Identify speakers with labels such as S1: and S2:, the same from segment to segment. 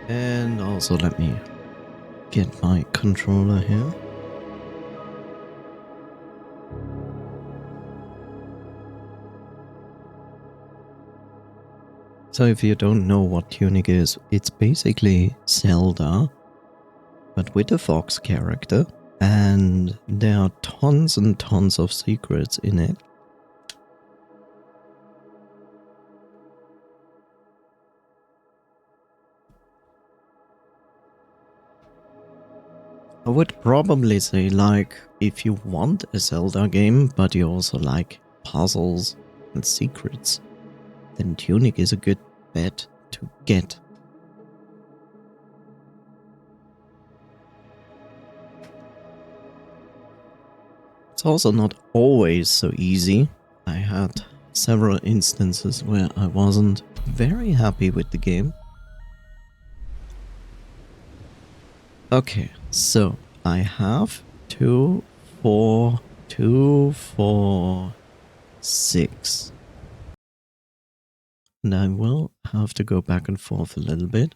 S1: And also let me get my controller here. So if you don't know what Tunic is, it's basically Zelda, but with a fox character. And there are tons and tons of secrets in it. I would probably say, like, if you want a Zelda game, but you also like puzzles and secrets, then Tunic is a good bet to get. It's also not always so easy. I had several instances where I wasn't very happy with the game. Okay, so I have 2, 4, 2, 4, 6. And I will have to go back and forth a little bit.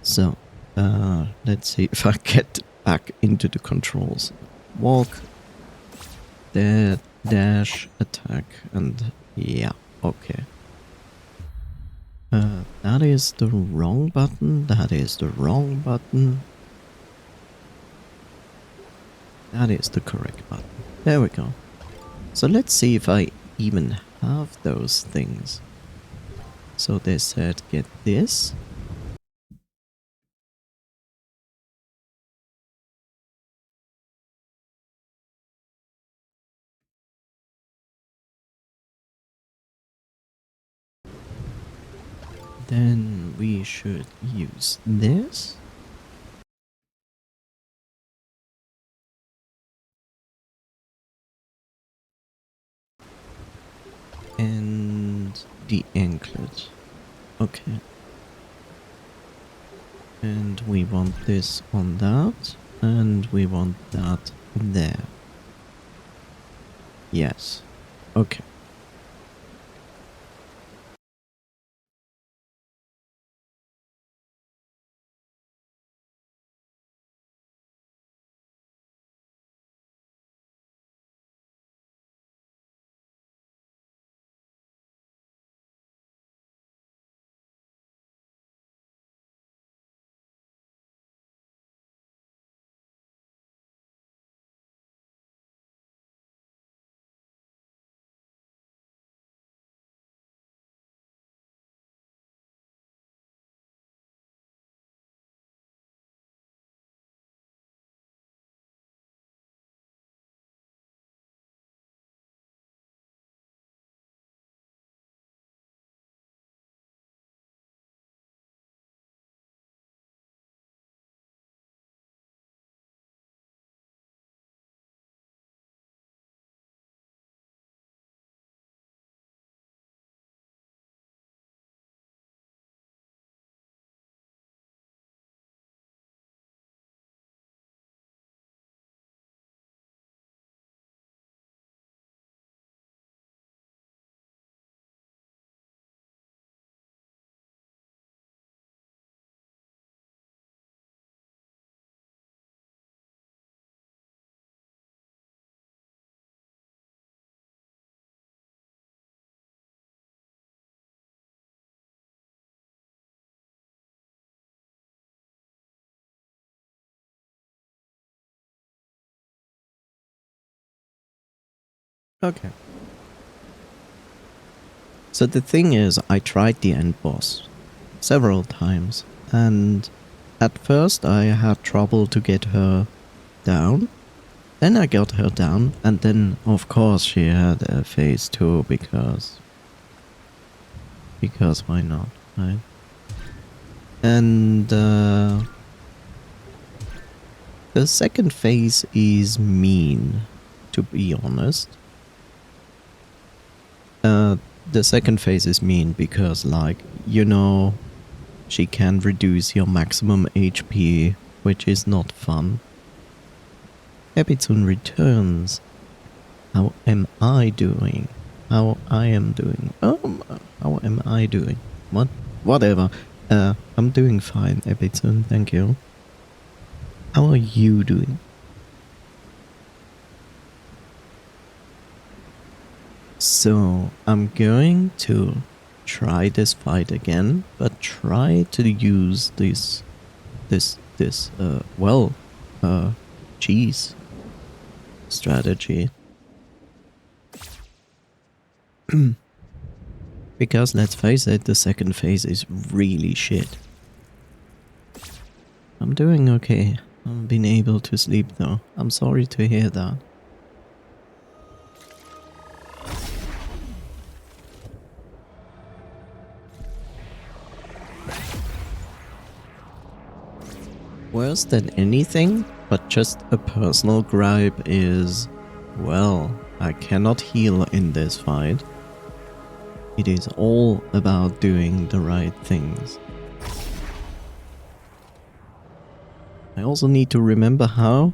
S1: So, let's see if I get back into the controls. Walk, dash, attack, and yeah, okay. That is the wrong button, that is the wrong button. That is the correct button. There we go. So let's see if I even have those things. So they said get this. Then we should use this. And the anklet. Okay. And we want this on that. And we want that there. Yes. Okay. Okay. So the thing is, I tried the end boss several times, and at first I had trouble to get her down. Then I got her down, and then of course she had a phase 2 because why not, right? And the second phase is mean, to be honest. The second phase is mean because, like, you know, she can reduce your maximum HP, which is not fun. Ebitsun returns. How am I doing? How I am doing? How am I doing? What? Whatever. I'm doing fine, Ebitsun, thank you. How are you doing? So, I'm going to try this fight again, but try to use cheese strategy. Because let's face it, the second phase is really shit. I'm doing okay. I've been able to sleep though. I'm sorry to hear that. Worse than anything, but just a personal gripe is, well, I cannot heal in this fight. It is all about doing the right things. I also need to remember how.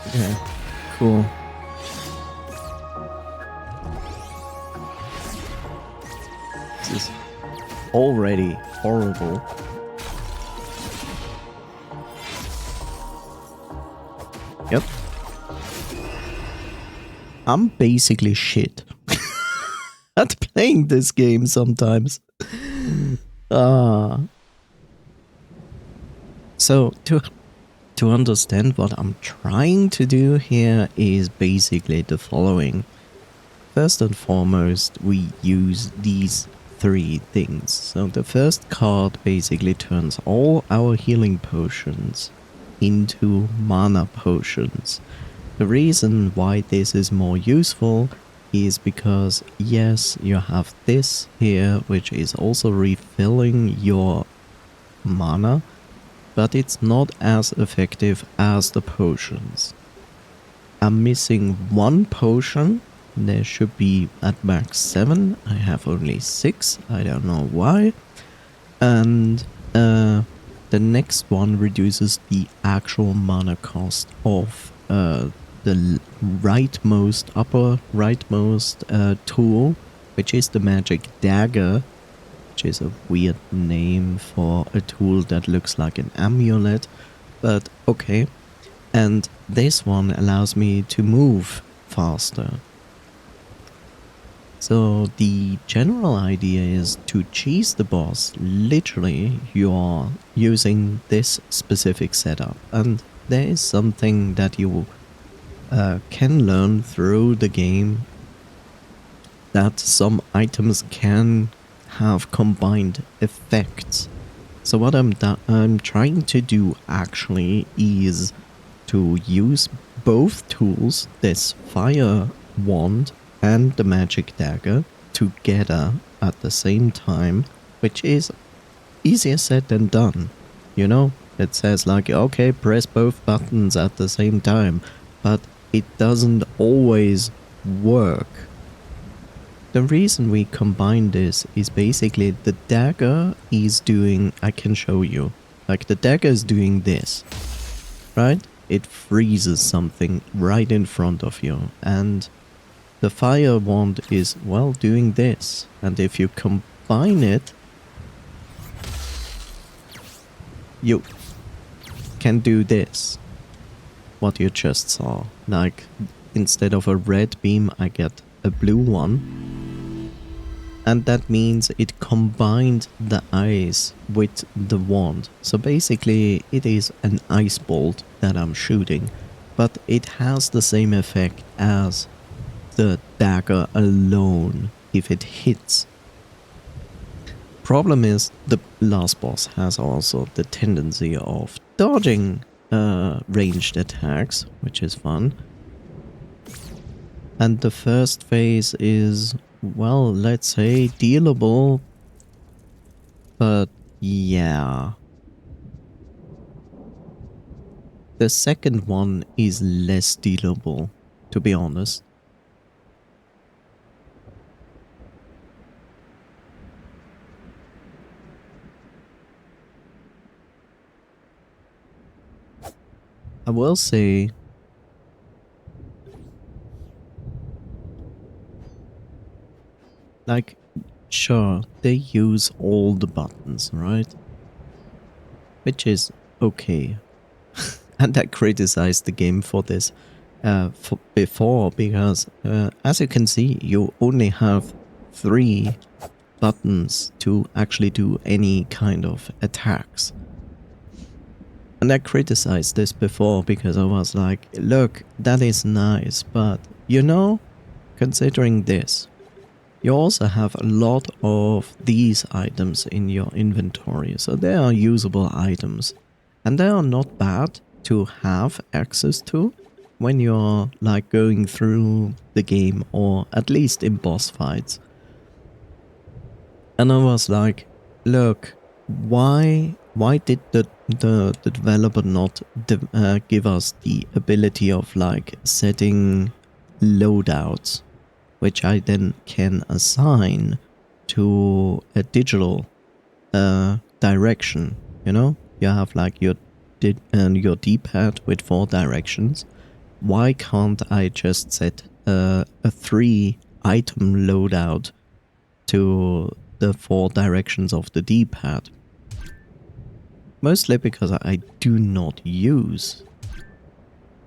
S1: Okay, cool. This is already horrible. Yep. I'm basically shit at playing this game sometimes. So to understand what I'm trying to do here is basically the following. First and foremost, we use these three things. So the first card basically turns all our healing potions into mana potions. The reason why this is more useful is because, yes, you have this here, which is also refilling your mana, but it's not as effective as the potions. I'm missing one potion. There should be at max 7. I have only 6. I don't know why. And the next one reduces the actual mana cost of the upper rightmost tool, which is the magic dagger, which is a weird name for a tool that looks like an amulet, but okay. And this one allows me to move faster. So the general idea is to cheese the boss. Literally, you're using this specific setup, and there is something that you can learn through the game, that some items can have combined effects. So what I'm trying to do actually is to use both tools, this fire wand and the magic dagger, together at the same time, which is easier said than done. You know, it says like, okay, press both buttons at the same time, but it doesn't always work. The reason we combine this is basically the dagger is doing, I can show you, like the dagger is doing this, right? It freezes something right in front of you, and the fire wand is, well, doing this. And if you combine it, you can do this, what you just saw. Like, instead of a red beam, I get a blue one. And that means it combined the ice with the wand. So basically it is an ice bolt that I'm shooting, but it has the same effect as the dagger alone if it hits. Problem is, the last boss has also the tendency of dodging ranged attacks, which is fun. And the first phase is, well, let's say dealable, but yeah. The second one is less dealable, to be honest. I will say, like, sure, they use all the buttons, right? Which is okay. And I criticized the game for this before, because as you can see, you only have 3 buttons to actually do any kind of attacks. And I criticized this before because I was like, look, that is nice, but you know, considering this, you also have a lot of these items in your inventory, so they are usable items. And they are not bad to have access to when you're like going through the game, or at least in boss fights. And I was like, look, why did the developer not give us the ability of like setting loadouts, which I then can assign to a digital direction, you know? You have like your D-pad with 4 directions. Why can't I just set a 3 item loadout to the 4 directions of the D-pad? Mostly because I do not use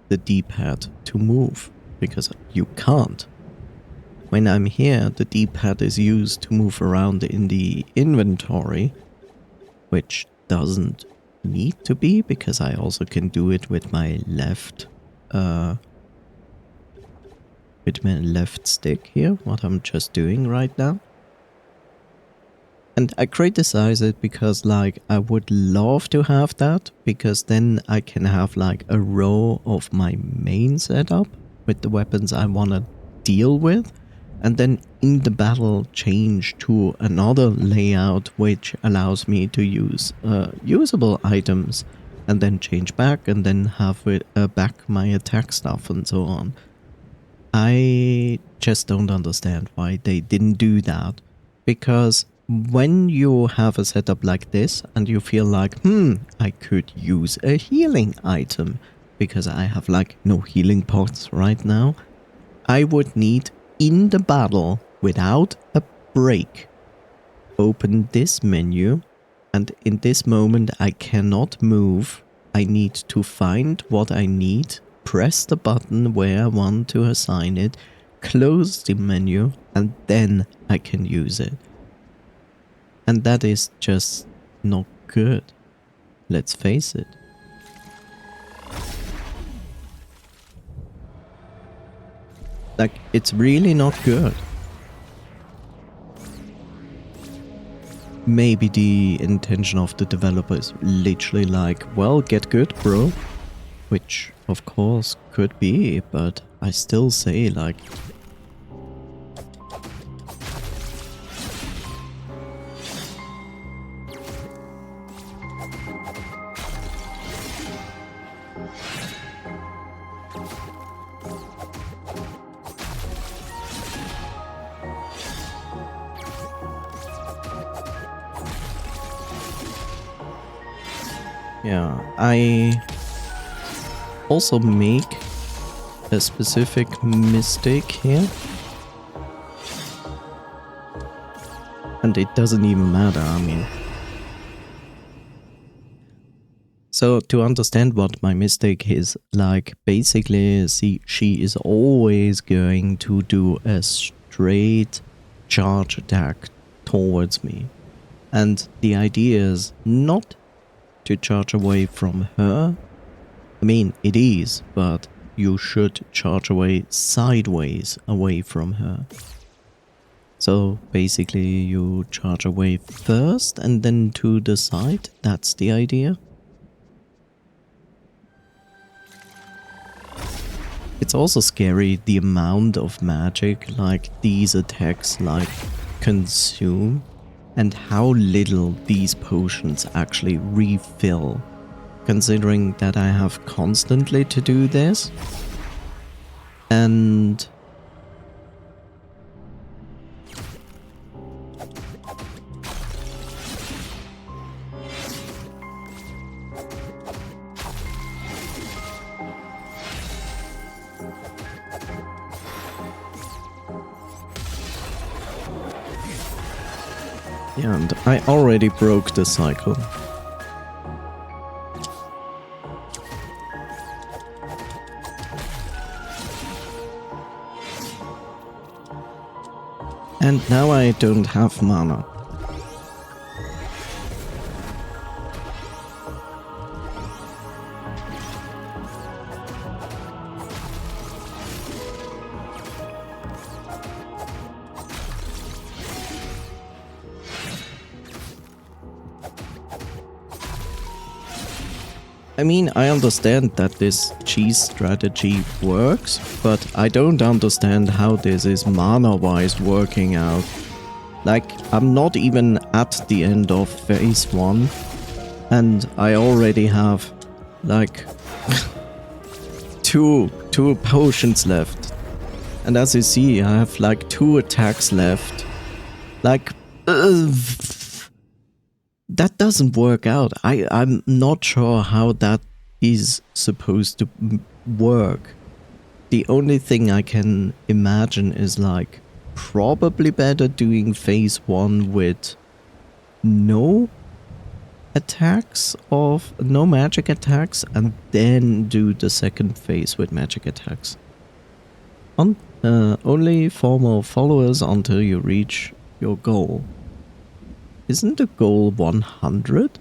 S1: the D-pad to move, because you can't. When I'm here, the D-pad is used to move around in the inventory, which doesn't need to be, because I also can do it with my left stick here, what I'm just doing right now. And I criticize it because like I would love to have that, because then I can have like a row of my main setup with the weapons I want to deal with, and then in the battle change to another layout which allows me to use usable items, and then change back, and then have it back my attack stuff and so on. I just don't understand why they didn't do that, because when you have a setup like this and you feel like, I could use a healing item because I have like no healing pots right now, I would need in the battle, without a break, open this menu, and in this moment I cannot move. I need to find what I need, press the button where I want to assign it, close the menu, and then I can use it. And that is just not good. Let's face it. Like, it's really not good. Maybe the intention of the developer is literally like, well, get good, bro. Which, of course, could be, but I still say, like... Yeah, I also make a specific mistake here. And it doesn't even matter, I mean. So to understand what my mistake is, like basically she is always going to do a straight charge attack towards me. And the idea is not to charge away from her. I mean, it is, but you should charge away sideways away from her. So basically you charge away first and then to the side. That's the idea. It's also scary the amount of magic like these attacks like consume, and how little these potions actually refill, considering that I have constantly to do this. And Yeah, and I already broke the cycle. And now I don't have mana. I mean, I understand that this cheese strategy works, but I don't understand how this is mana-wise working out. Like, I'm not even at the end of phase 1, and I already have, like, two potions left. And as you see, I have, like, 2 attacks left. Like, that doesn't work out. I'm not sure how that is supposed to work. The only thing I can imagine is like probably better doing phase 1 with no magic attacks and then do the second phase with magic attacks. Only 4 more followers until you reach your goal. Isn't the goal 100?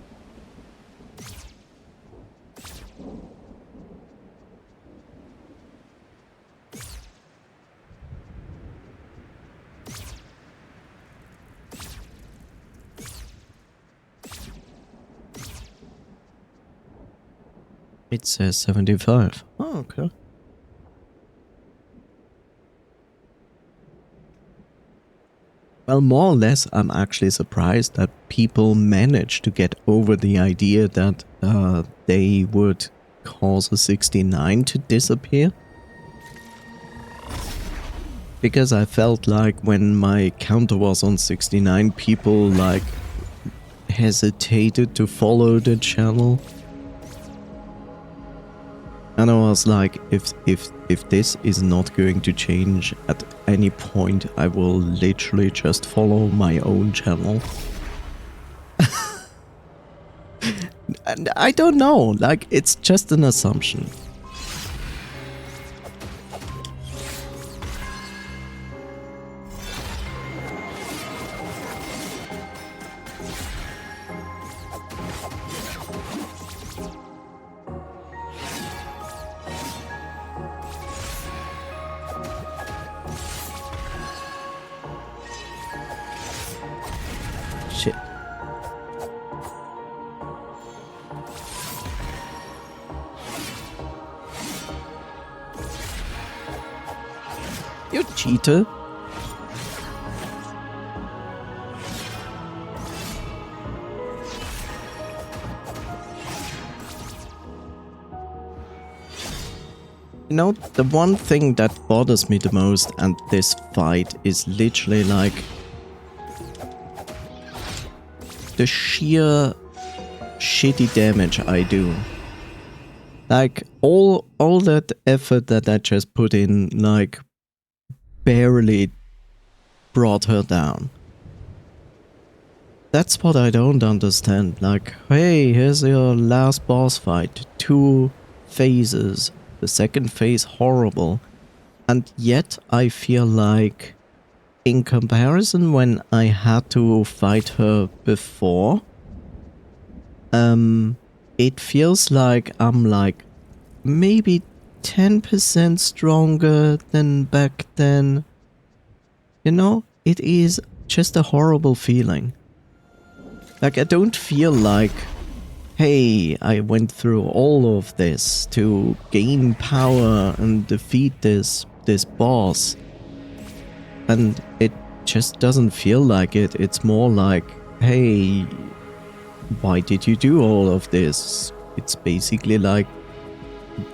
S1: It says 75. Oh, okay. Well, more or less, I'm actually surprised that people manage to get over the idea that they would cause a 69 to disappear. Because I felt like when my counter was on 69, people like hesitated to follow the channel. And I was like, if this is not going to change at any point, I will literally just follow my own channel. And I don't know, like, it's just an assumption. Shit. You cheater. You know, the one thing that bothers me the most and this fight is literally like the sheer shitty damage I do. Like all that effort that I just put in, like, barely brought her down. That's what I don't understand. Like, hey, here's your last boss fight. 2 phases. The second phase horrible. And yet I feel like, in comparison when I had to fight her before, it feels like I'm like maybe 10% stronger than back then. You know, it is just a horrible feeling. Like, I don't feel like, hey, I went through all of this to gain power and defeat this boss. And it just doesn't feel like it. It's more like, hey, why did you do all of this? It's basically like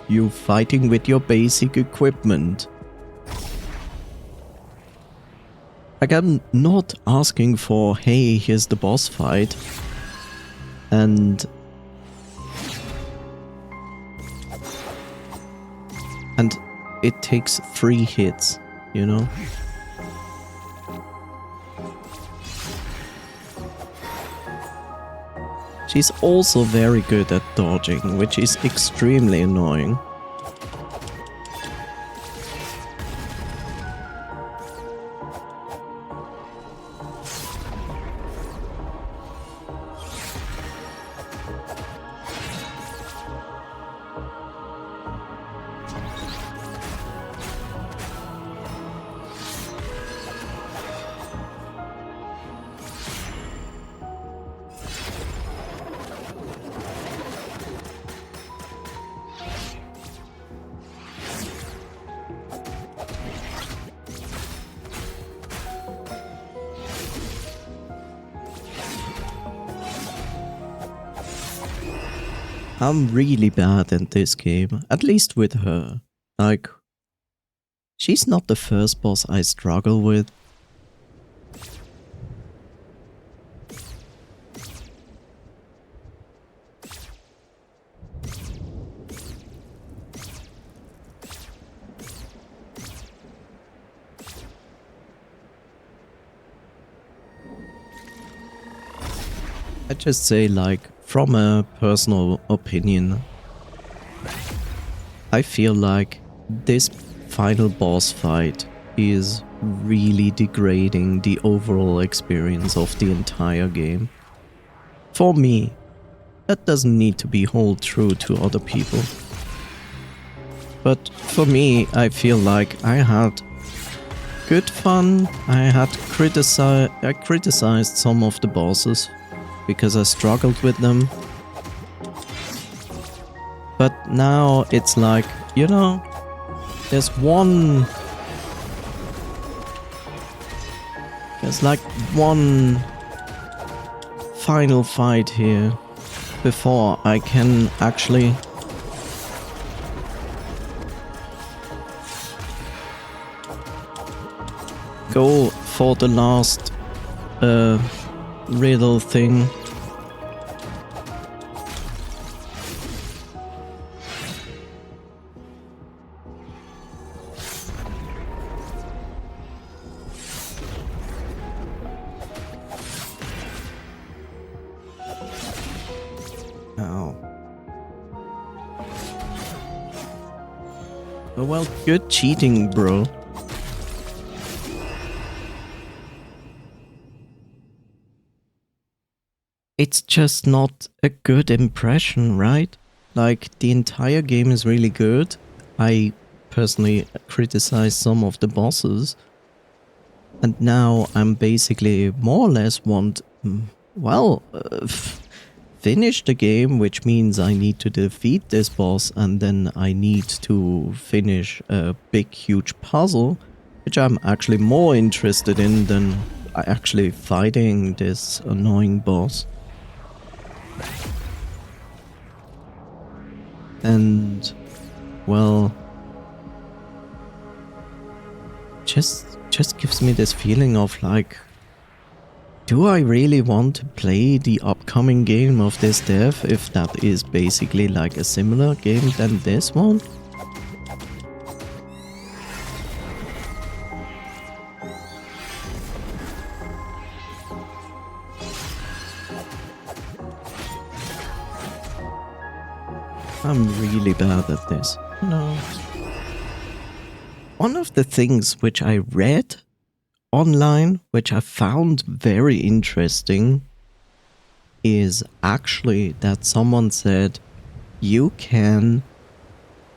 S1: you fighting with your basic equipment. Like, I'm not asking for, hey, here's the boss fight. And it takes 3 hits, you know? She's also very good at dodging, which is extremely annoying. I'm really bad at this game, at least with her. Like, she's not the first boss I struggle with. I just say, like, from a personal opinion, I feel like this final boss fight is really degrading the overall experience of the entire game. For me, that doesn't need to be hold true to other people. But for me, I feel like I had good fun. I criticized some of the bosses because I struggled with them. But now it's like, you know, there's like one final fight here before I can actually go for the last riddle thing. Ow. Oh well, good cheating, bro. It's just not a good impression, right? Like, the entire game is really good. I personally criticize some of the bosses. And now I'm basically more or less finish the game, which means I need to defeat this boss and then I need to finish a big, huge puzzle, which I'm actually more interested in than actually fighting this annoying boss. And, well, just gives me this feeling of like, do I really want to play the upcoming game of this dev if that is basically like a similar game than this one? I'm really bad at this. No. One of the things which I read online, which I found very interesting, is actually that someone said you can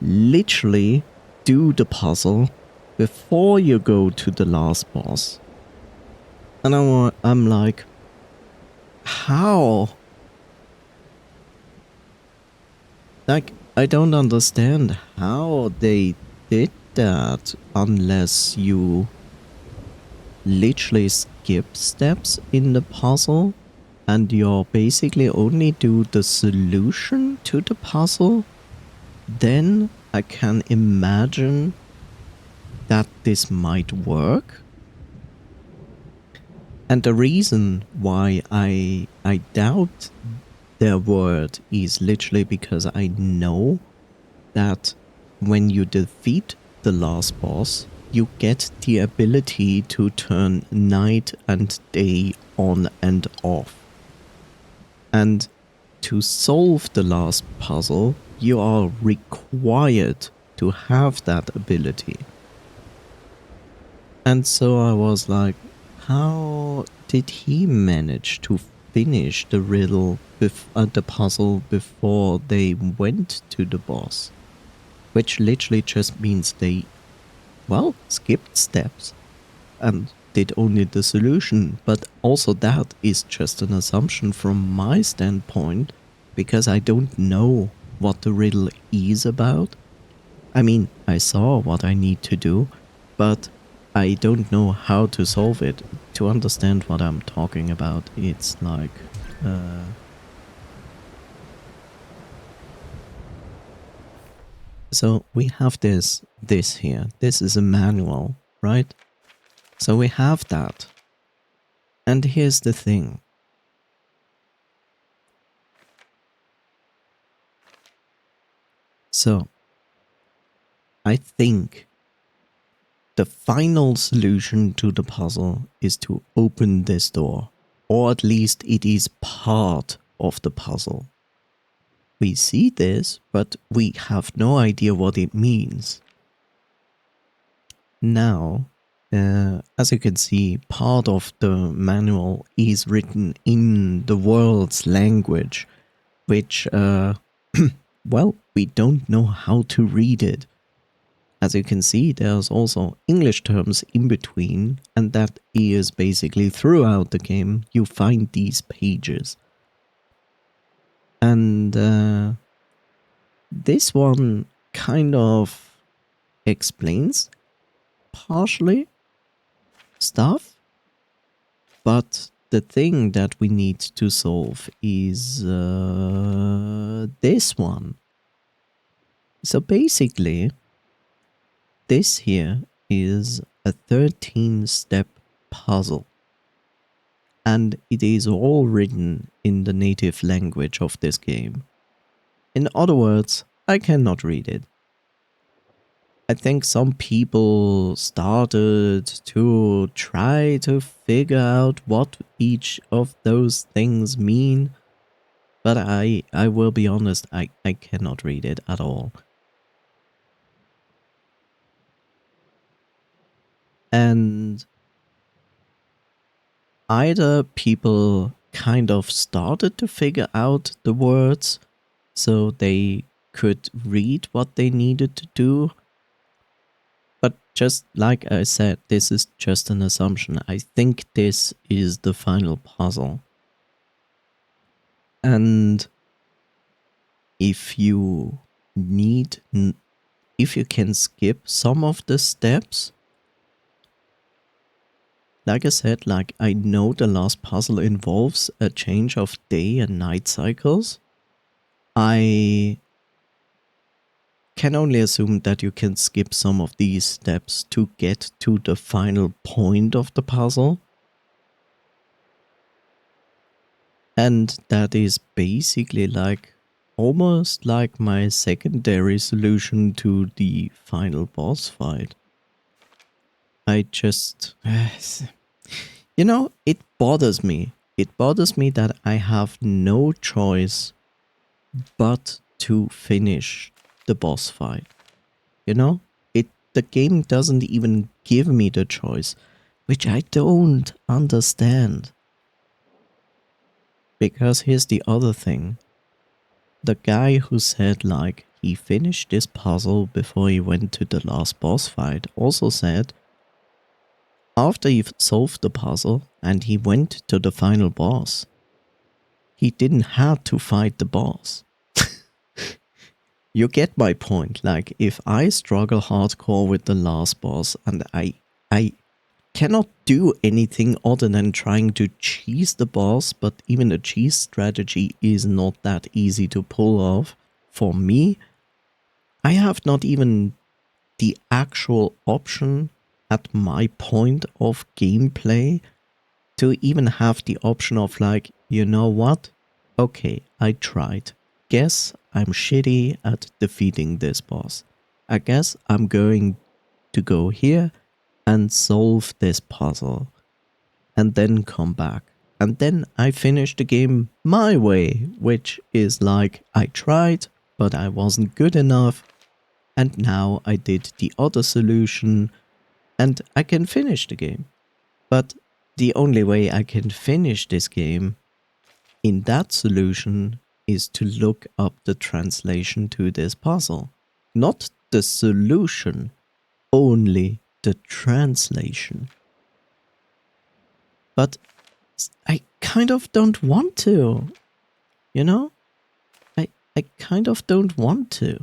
S1: literally do the puzzle before you go to the last boss. And I'm like, how? Like, I don't understand how they did that unless you literally skip steps in the puzzle and you're basically only do the solution to the puzzle. Then I can imagine that this might work. And the reason why I doubt their word is literally because I know that when you defeat the last boss, you get the ability to turn night and day on and off. And to solve the last puzzle, you are required to have that ability. And so I was like, how did he manage to finish the riddle, the puzzle before they went to the boss? Which literally just means they, well, skipped steps and did only the solution. But also that is just an assumption from my standpoint, because I don't know what the riddle is about. I mean, I saw what I need to do, but I don't know how to solve it. To understand what I'm talking about, it's like... So we have this here. This is a manual, right? So we have that. And here's the thing. So, I think the final solution to the puzzle is to open this door. Or at least it is part of the puzzle. We see this, but we have no idea what it means. Now, as you can see, part of the manual is written in the world's language, which, well, we don't know how to read it. As you can see, there's also English terms in between, and that is basically throughout the game you find these pages. And this one kind of explains partially stuff, but the thing that we need to solve is this one. So basically, this here is a 13-step puzzle, and it is all written in the native language of this game. In other words, I cannot read it. I think some people started to try to figure out what each of those things mean, but I will be honest, I cannot read it at all. And either people kind of started to figure out the words so they could read what they needed to do. But just like I said, this is just an assumption. I think this is the final puzzle. And if you can skip some of the steps, like I said, like I know the last puzzle involves a change of day and night cycles. I can only assume that you can skip some of these steps to get to the final point of the puzzle. And that is basically like almost like my secondary solution to the final boss fight. I just... you know, it bothers me. It bothers me that I have no choice but to finish the boss fight. You know? The game doesn't even give me the choice, which I don't understand. Because here's the other thing. The guy who said like he finished this puzzle before he went to the last boss fight also said after he solved the puzzle and he went to the final boss, he didn't have to fight the boss. You get my point. Like, if I struggle hardcore with the last boss and I cannot do anything other than trying to cheese the boss, but even a cheese strategy is not that easy to pull off for me. I have not even the actual option at my point of gameplay to even have the option of like, you know what? Okay, I tried. Guess I'm shitty at defeating this boss. I guess I'm going to go here and solve this puzzle and then come back. And then I finished the game my way, which is like I tried, but I wasn't good enough. And now I did the other solution and I can finish the game. But the only way I can finish this game in that solution is to look up the translation to this puzzle. Not the solution, only the translation. But I kind of don't want to, you know? I kind of don't want to.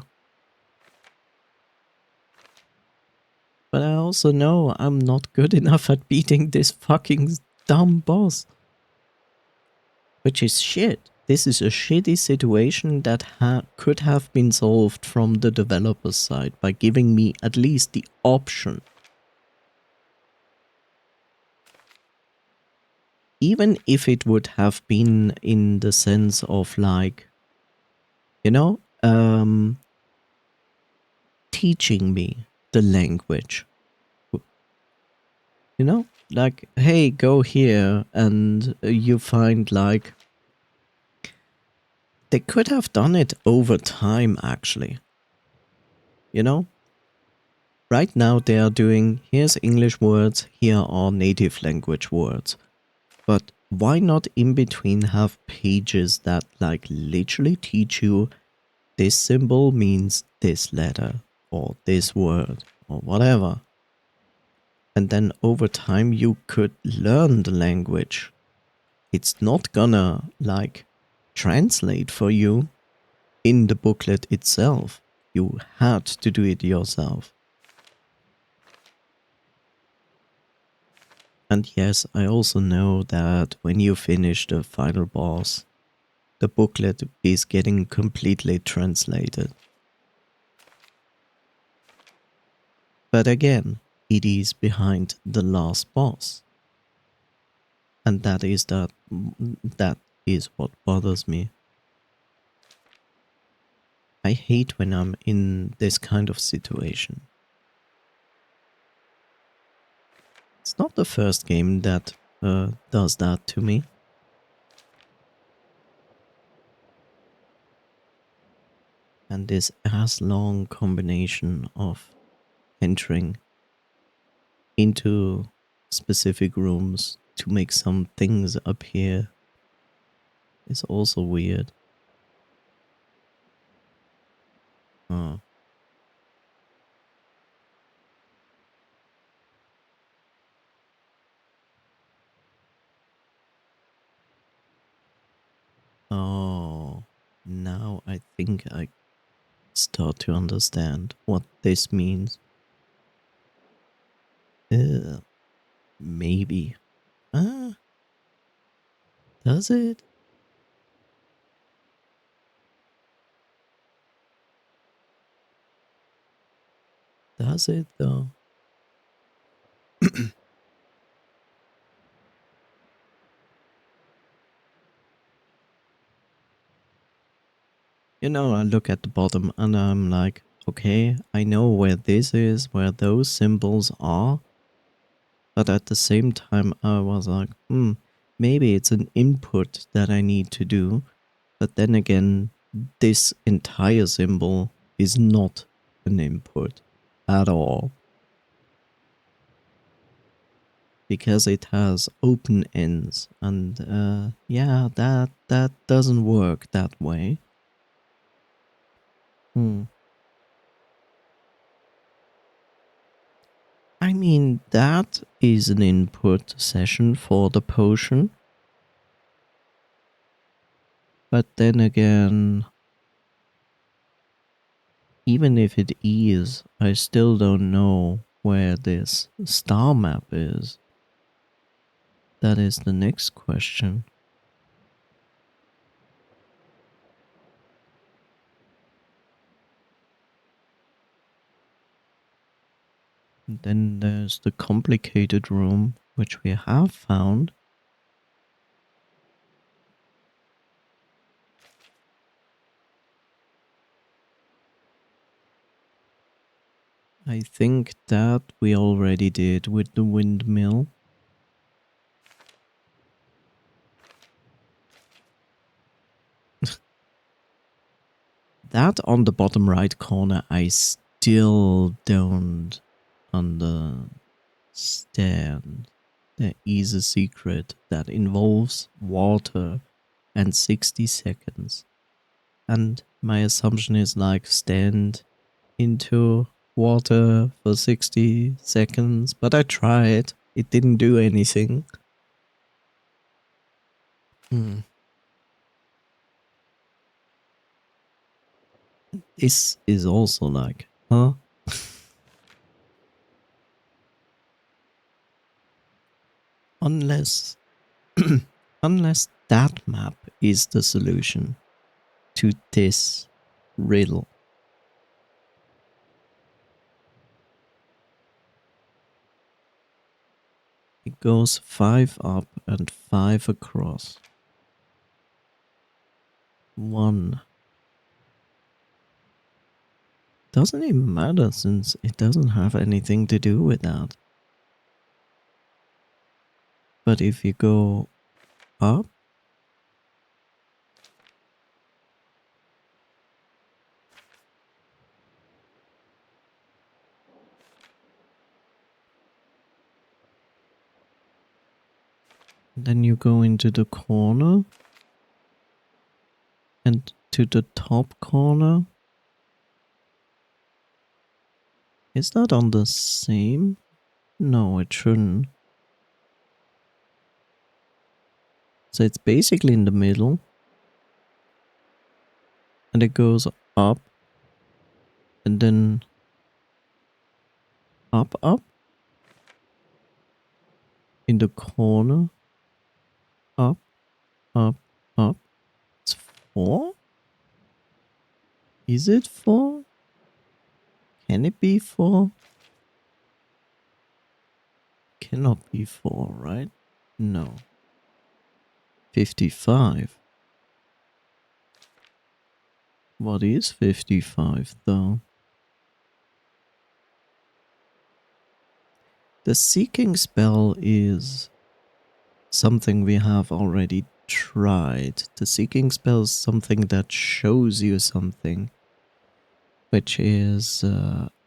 S1: But I also know I'm not good enough at beating this fucking dumb boss. Which is shit. This is a shitty situation that could have been solved from the developer's side by giving me at least the option. Even if it would have been in the sense of like, you know, teaching me the language. You know, like, hey, go here and you find like, they could have done it over time actually. You know? Right now they are doing, here's English words, here are native language words. But why not in between have pages that like literally teach you this symbol means this letter or this word or whatever. And then over time you could learn the language. It's not gonna like translate for you in the booklet itself. You had to do it yourself. And yes, I also know that when you finish the final boss, the booklet is getting completely translated. But again, it is behind the last boss. And that is what bothers me. I hate when I'm in this kind of situation. It's not the first game that does that to me. And this ass-long combination of entering into specific rooms to make some things appear is also weird. Oh. Oh, now I think I start to understand what this means. Maybe. Does it? Does it though? You know, I look at the bottom and I'm like, okay, I know where this is, where those symbols are. But at the same time, I was like, maybe it's an input that I need to do. But then again, this entire symbol is not an input at all. Because it has open ends. And yeah, that doesn't work that way. I mean, that is an input session for the potion. But then again, even if it is, I still don't know where this star map is. That is the next question. Then there's the complicated room, which we have found. I think that we already did with the windmill. That on the bottom right corner, I still don't understand. There is a secret that involves water and 60 seconds. And my assumption is like stand into water for 60 seconds, but I tried. It didn't do anything. This is also like, huh? Unless unless that map is the solution to this riddle. It goes 5 up and 5 across. 1. Doesn't even matter since it doesn't have anything to do with that. But if you go up, then you go into the corner and to the top corner. Is that on the same? No, it shouldn't. So it's basically in the middle. And it goes up. And then up. In the corner. Up. It's 4? Is it 4? Can it be 4? Cannot be 4, right? No. 55. What is 55 though? The seeking spell is something we have already tried. The seeking spell is something that shows you something, which is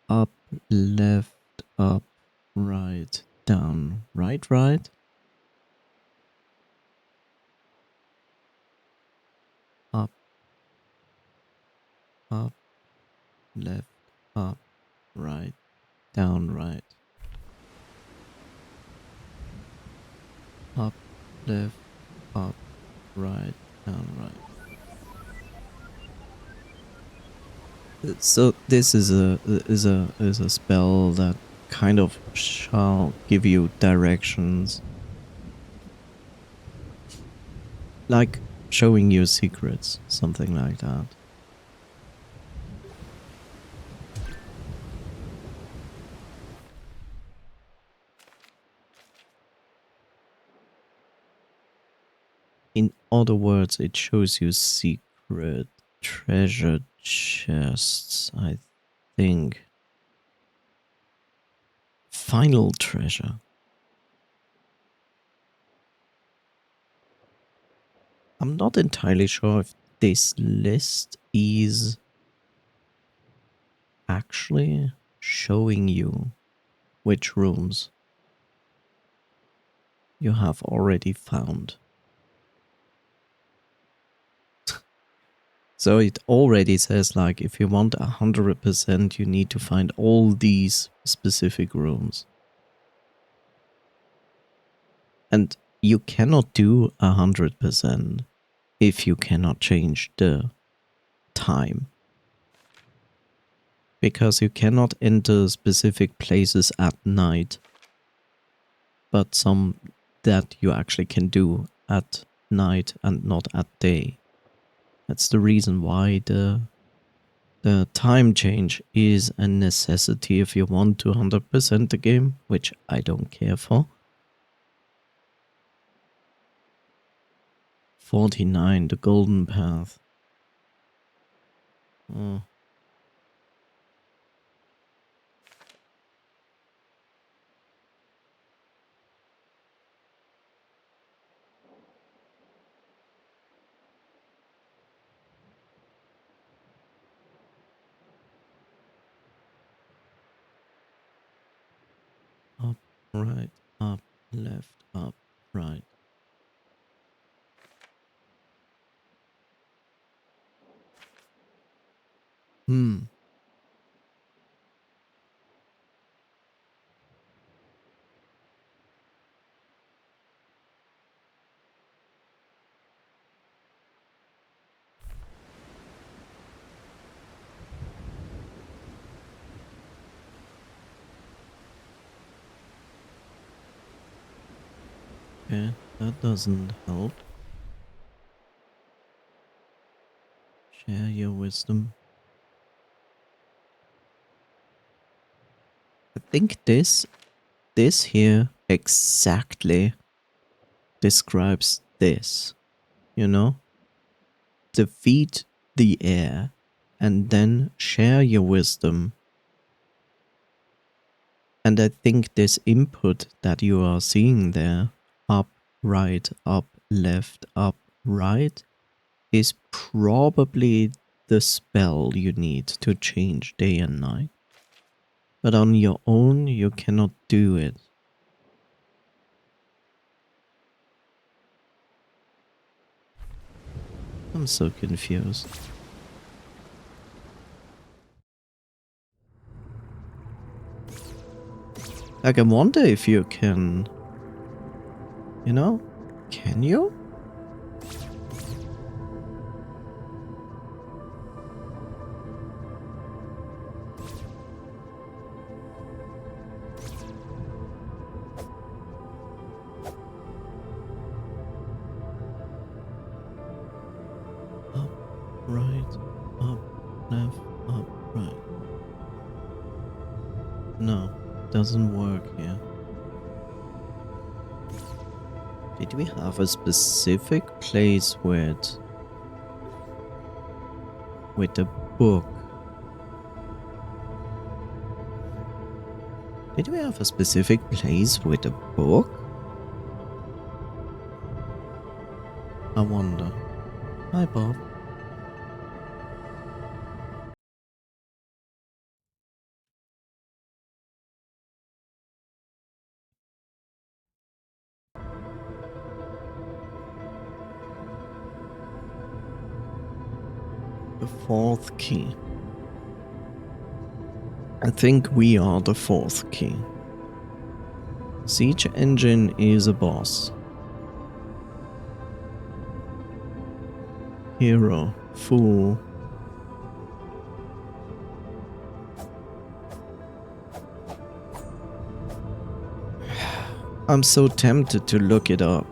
S1: up, left, up, right, down, right, up, up, left, up, right, down, right, up, left, up, right, down, right. So this is a spell that kind of shall give you directions, like showing you secrets, something like that. In other words, it shows you secret treasure chests, I think. Final treasure. I'm not entirely sure if this list is actually showing you which rooms you have already found. So it already says like if you want 100% you need to find all these specific rooms. And you cannot do 100% if you cannot change the time. Because you cannot enter specific places at night, but some that you actually can do at night and not at day. That's the reason why the time change is a necessity if you want to 100% the game, which I don't care for. 49, the golden path. Oh. right, up, left, up, right. Hmm. Okay, that doesn't help. Share your wisdom. I think this here exactly describes this, you know? Defeat the air and then share your wisdom. And I think this input that you are seeing there, up, up, left, up, right, is probably the spell you need to change day and night. But on your own, you cannot do it. I'm so confused. Like, I wonder if you can, you know? Can you? Up, right, up, left, up, right. No, doesn't work here. Did we have a specific place with the book? Did we have a specific place with a book? I wonder. Hi, Bob. The fourth key. I think we are the fourth key. Siege Engine is a boss. Hero. Fool. I'm so tempted to look it up.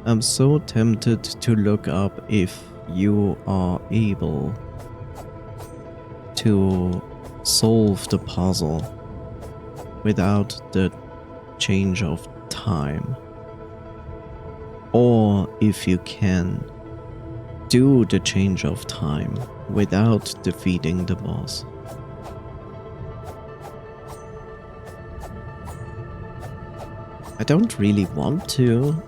S1: I'm so tempted to look up if you are able to solve the puzzle without the change of time. Or if you can do the change of time without defeating the boss. I don't really want to.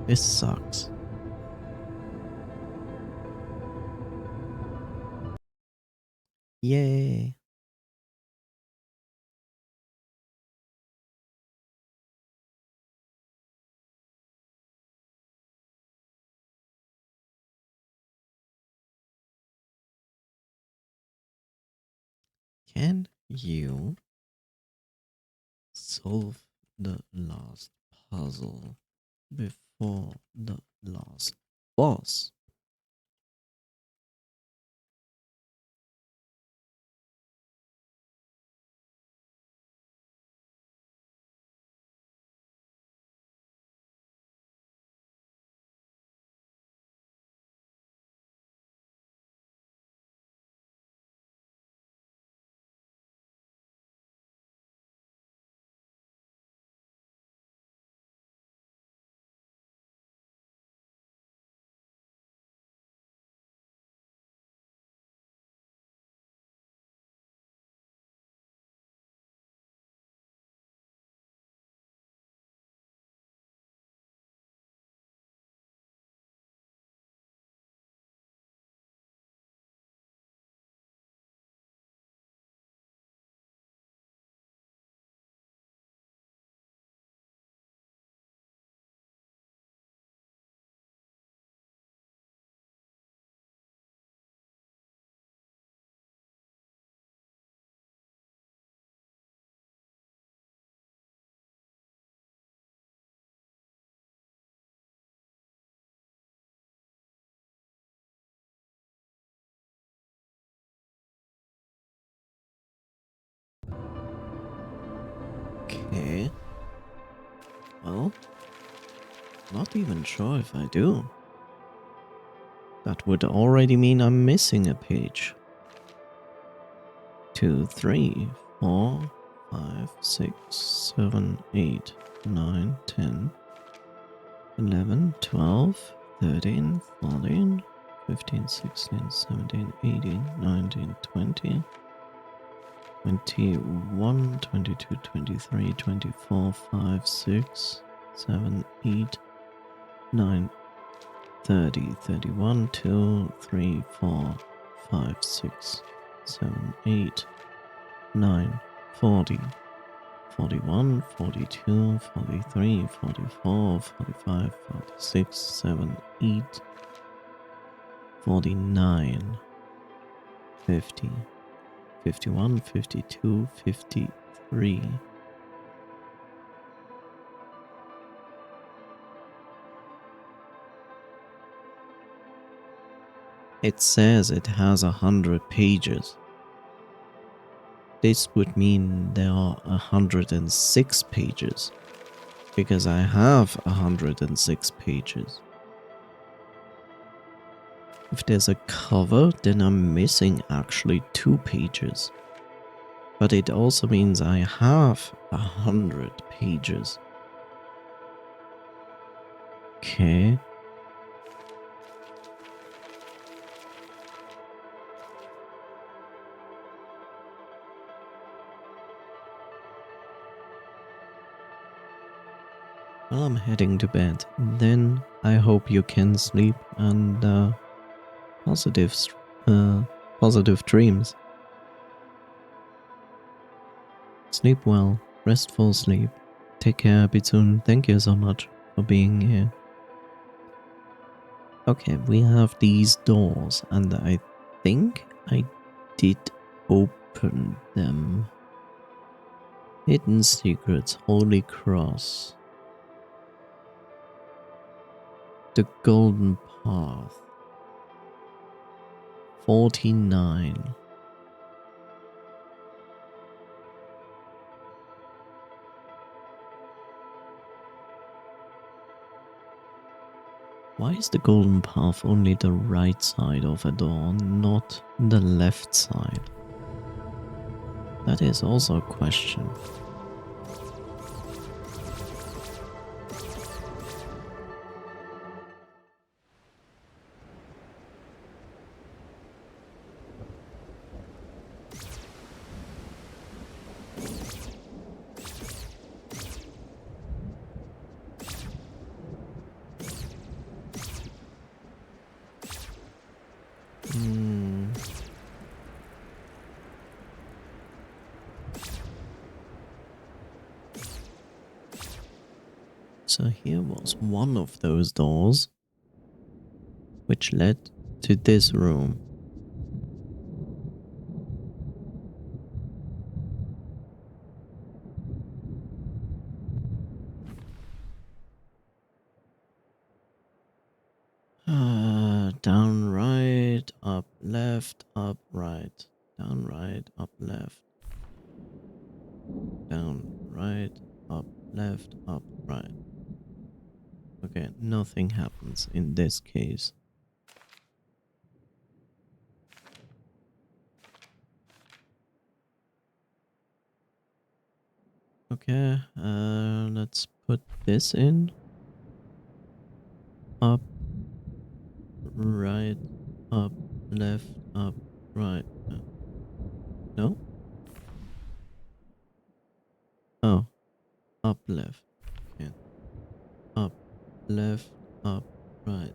S1: This sucks. Yay. Can you solve the last puzzle before the last boss? Okay. Well, not even sure if I do. That would already mean I'm missing a page. 2, 3, 4, 5, 6, 7, 8, 9, 10, 11, 12, 13, 14, 15, 16, 17, 18, 19, 20, 21, 22, 23, 24, 5, 6, 7, 8, 9, 30, 31, 2, 3, 4, 5, 6, 7, 8, 9, 40, 41, 42, 43, 44, 45, 46, 7, 8, 49, 50, 51, 52, 53. It says it has 100 pages. This would mean there are 106 pages, because I have 106 pages. If there's a cover, then I'm missing actually 2 pages. But it also means I have 100 pages. Okay. Well, I'm heading to bed. Then I hope you can sleep and positive, positive dreams. Sleep well, restful sleep. Take care, Bitsune. Thank you so much for being here. Okay, we have these doors, and I think I did open them. Hidden Secrets, Holy Cross. The Golden Path. 49. Why is the Golden Path only the right side of a door, not the left side? That is also a question. So here was one of those doors, which led to this room. Down, right, up, left, up, right. Down, right, up, left. Down, right, up, left, up, right. Okay, nothing happens in this case. Okay, let's put this in. Up, right, up, left, up, right. No? Oh, up, left. Okay. Up, left, up, right.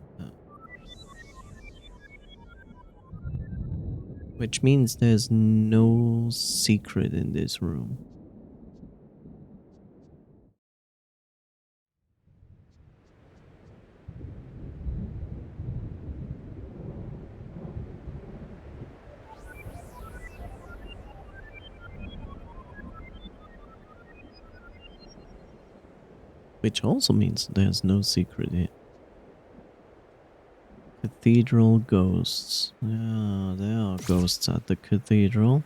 S1: Which means there's no secret in this room. Which also means there's no secret here. Cathedral ghosts. Yeah, there are ghosts at the cathedral.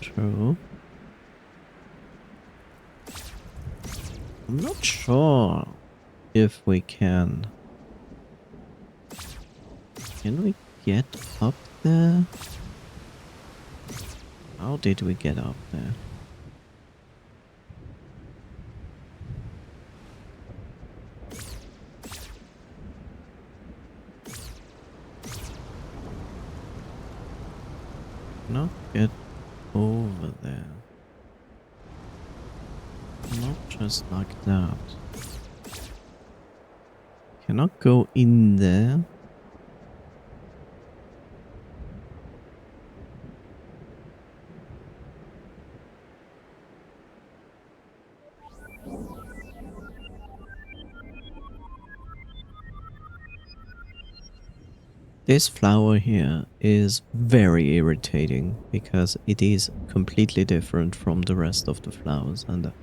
S1: True. I'm not sure if we can. Can we get up there? How did we get up there? Not get over there. Not just like that. Cannot go in there. This flower here is very irritating because it is completely different from the rest of the flowers and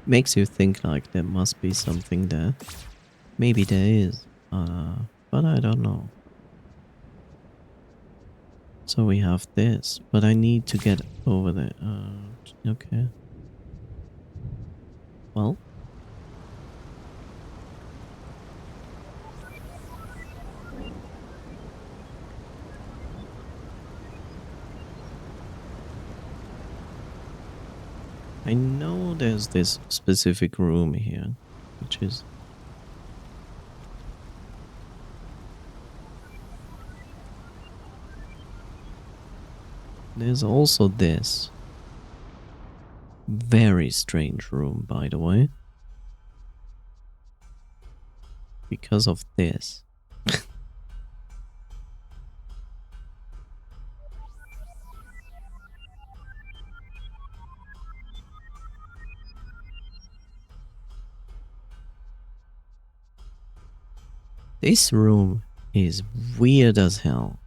S1: makes you think like there must be something there. Maybe there is, but I don't know. So we have this, but I need to get over there. Okay. Well. I know there's this specific room here, which is... There's also this very strange room, by the way. Because of this. This room is weird as hell.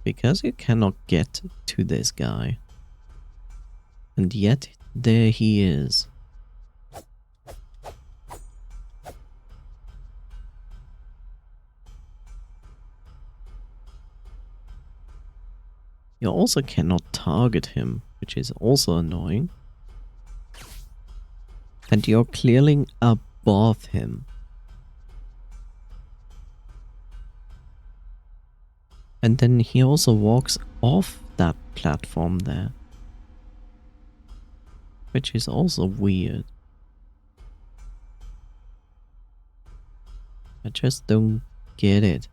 S1: Because you cannot get to this guy. And yet, there he is. You also cannot target him, which is also annoying. And you're clearly above him. And then he also walks off that platform there. Which is also weird. I just don't get it.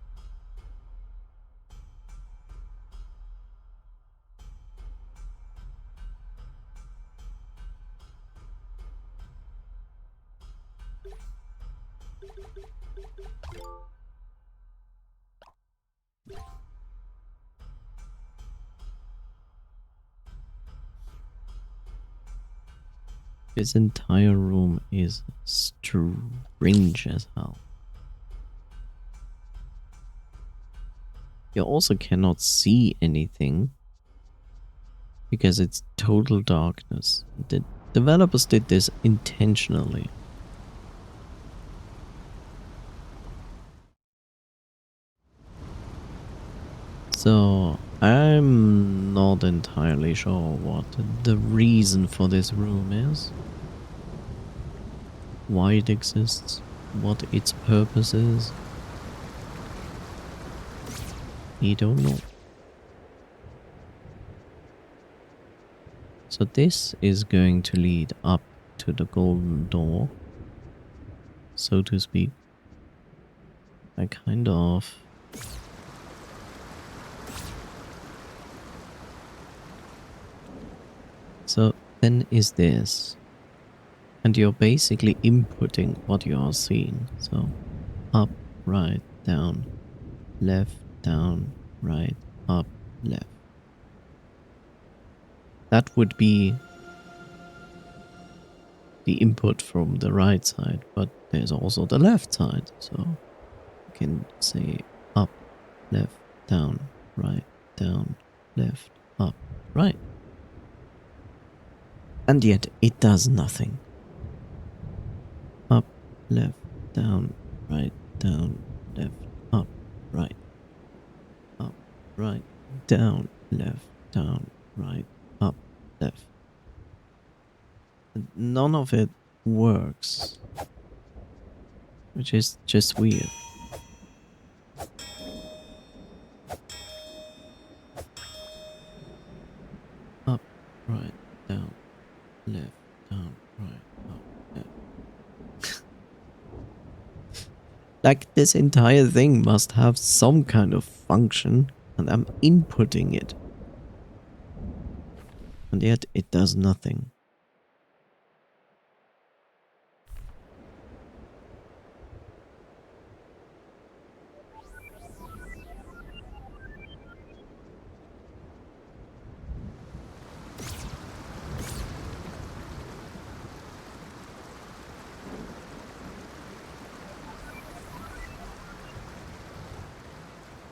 S1: This entire room is strange as hell. You also cannot see anything because it's total darkness. The developers did this intentionally. So I'm not entirely sure what the reason for this room is. Why it exists, what its purpose is. We don't know. So this is going to lead up to the golden door, so to speak. I kind of... So then is this. And you're basically inputting what you are seeing. So up, right, down, left, down, right, up, left. That would be the input from the right side, but there's also the left side. So you can say up, left, down, left, up, right. And yet it does nothing. Up, left, down, left, up, right, down, left, up, left. none of it works, which is just weird. Up, right, down, left, down, right, up, left. Like, this entire thing must have some kind of function, and I'm inputting it. And yet it does nothing.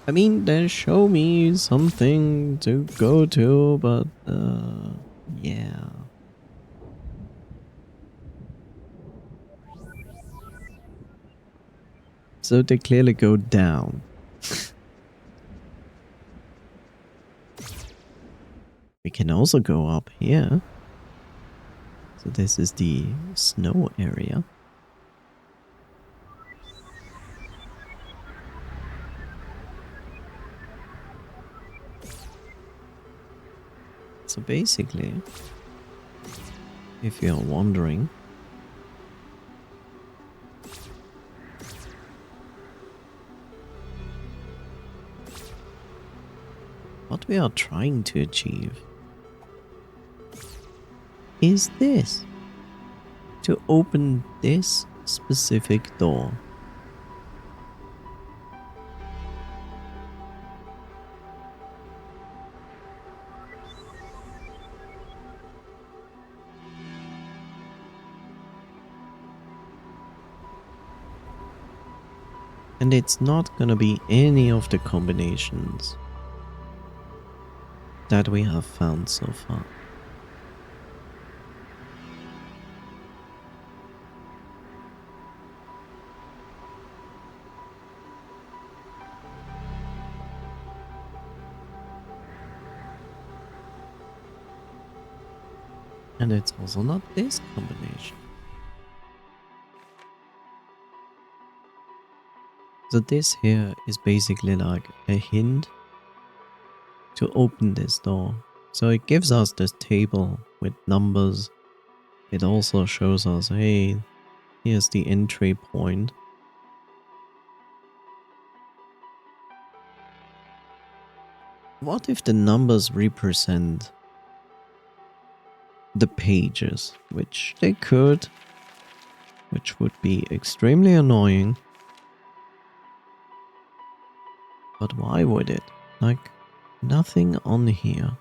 S1: I mean, they show me something to go to, but, yeah. So they clearly go down. We can also go up here. So this is the snow area. So basically, if you're wondering, what we are trying to achieve is this. To open this specific door. And it's not gonna be any of the combinations that we have found so far. And it's also not this combination. So this here is basically like a hint to open this door. So it gives us this table with numbers. It also shows us, hey, here's the entry point. What if the numbers represent the pages, which they could, which would be extremely annoying. But why would it? Like, nothing on here.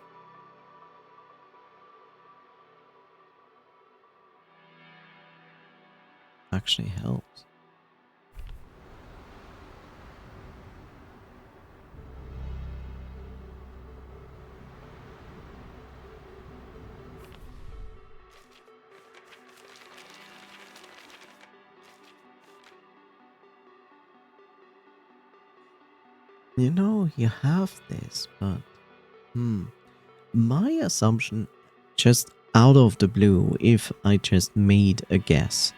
S1: Actually helps. You know, you have this, but my assumption, just out of the blue, if I just made a guess,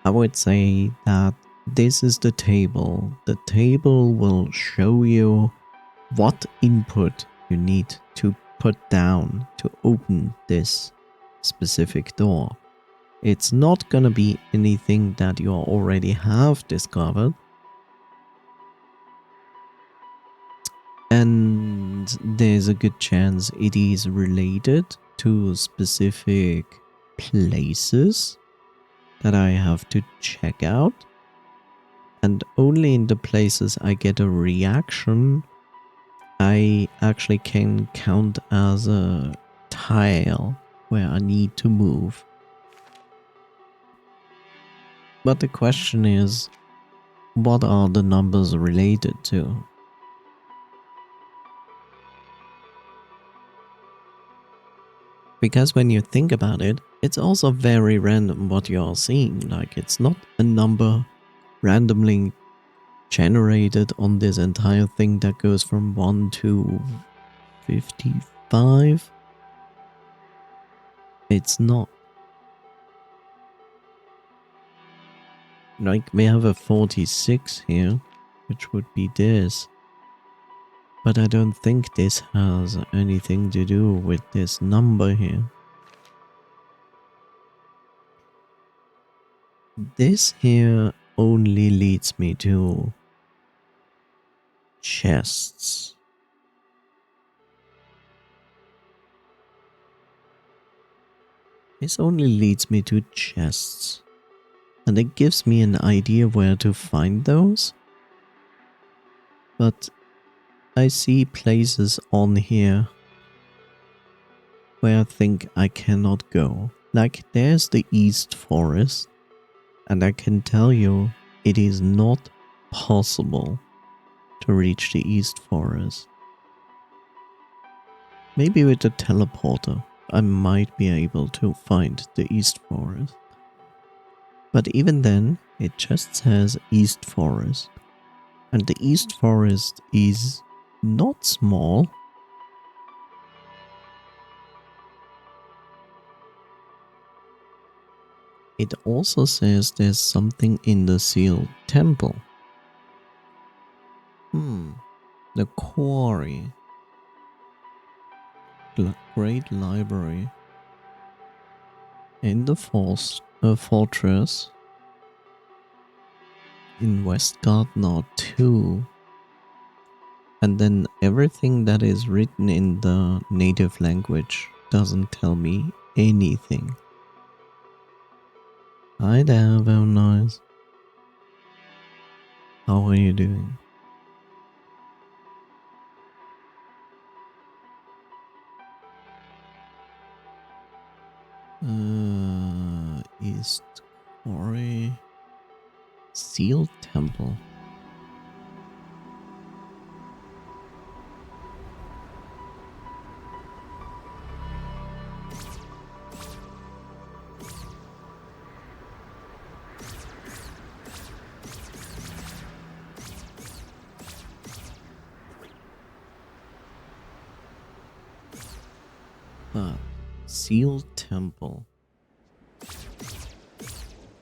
S1: I would say that this is the table. The table will show you what input you need to put down to open this specific door. It's not gonna be anything that you already have discovered. And there's a good chance it is related to specific places that I have to check out. And only in the places I get a reaction, I actually can count as a tile where I need to move. But the question is, what are the numbers related to? Because when you think about it, it's also very random what you are seeing. Like, it's not a number randomly generated on this entire thing that goes from 1 to 55. It's not. Like, we have a 46 here, which would be this. But I don't think this has anything to do with this number here. This here only leads me to chests. This only leads me to chests. And it gives me an idea where to find those. But I see places on here where I think I cannot go. Like, there's the East Forest. And I can tell you, it is not possible to reach the East Forest. Maybe with the teleporter, I might be able to find the East Forest. But even then, it just says East Forest. And the East Forest is not small. It also says there's something in the sealed temple. The quarry. Great library. In the fortress. In Westgard Nord 2. And then everything that is written in the native language doesn't tell me anything. Hi there, very nice. How are you doing? East Quarry. Sealed Temple. Sealed Temple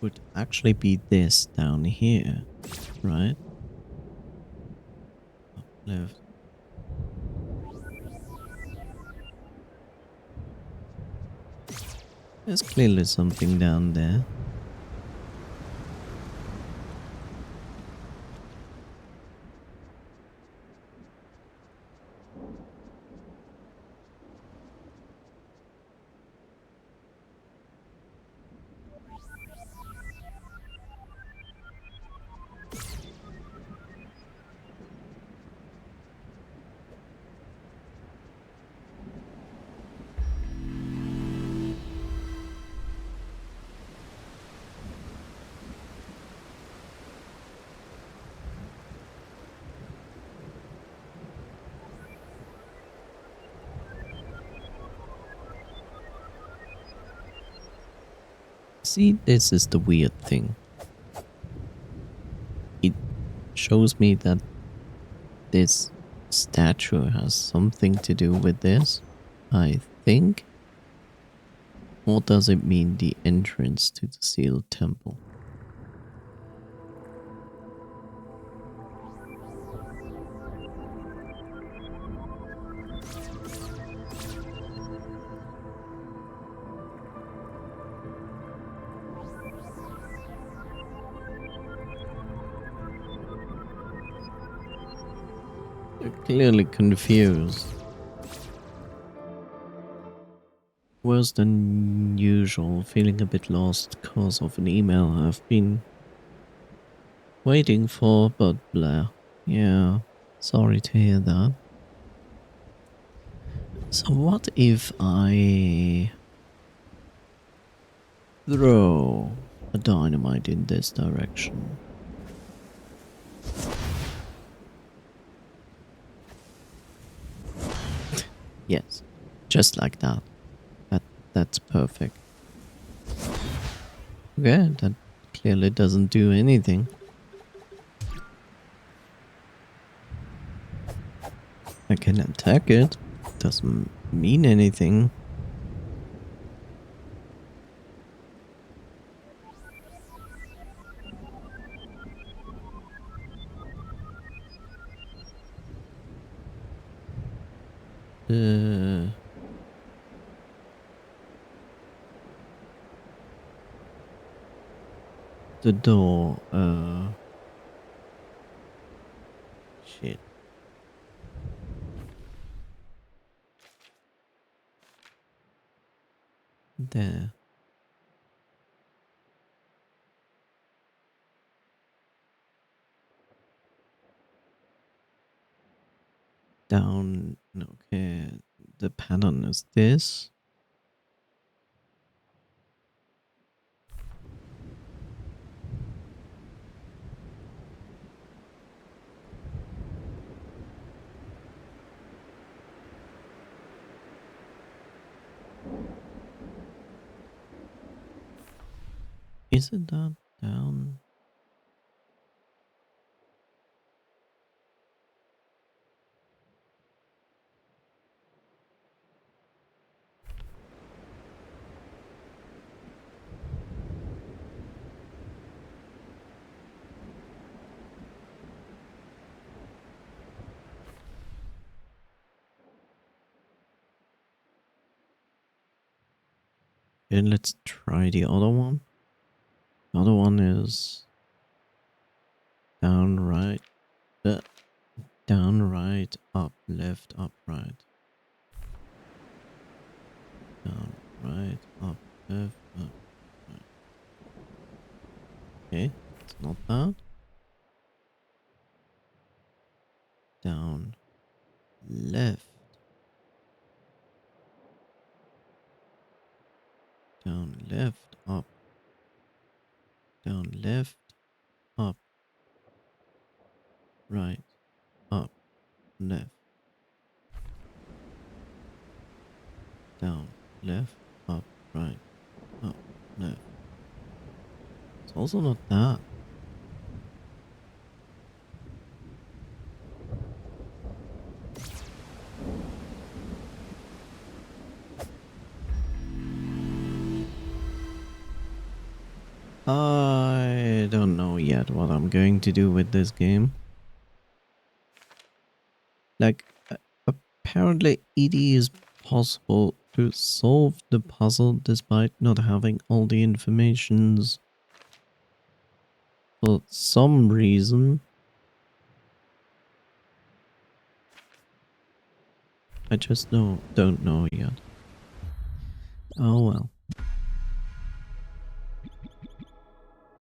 S1: would actually be this down here, right? Up left. There's clearly something down there. See, this is the weird thing. It shows me that this statue has something to do with this, I think. Or does it mean the entrance to the sealed temple? You're clearly confused. Worse than usual, feeling a bit lost because of an email I've been waiting for, but blah. Yeah, sorry to hear that. So what if I throw a dynamite in this direction? Yes, just like that. That's perfect. Okay, that clearly doesn't do anything. I can attack it. Doesn't mean anything. The door, shit. There. Down, okay. The pattern is this. Is it that down? And let's try the other one. The other one is down, right, down, right, up, left, up, right. Down, right, up, left, up, right. Okay, it's not that. Down, left, down, left, up, down, left, up, right, up, left, down, left, up, right, up, left. It's also not that. I don't know yet what I'm going to do with this game. Like, apparently it is possible to solve the puzzle despite not having all the informations. For some reason. I just don't know yet. Oh well.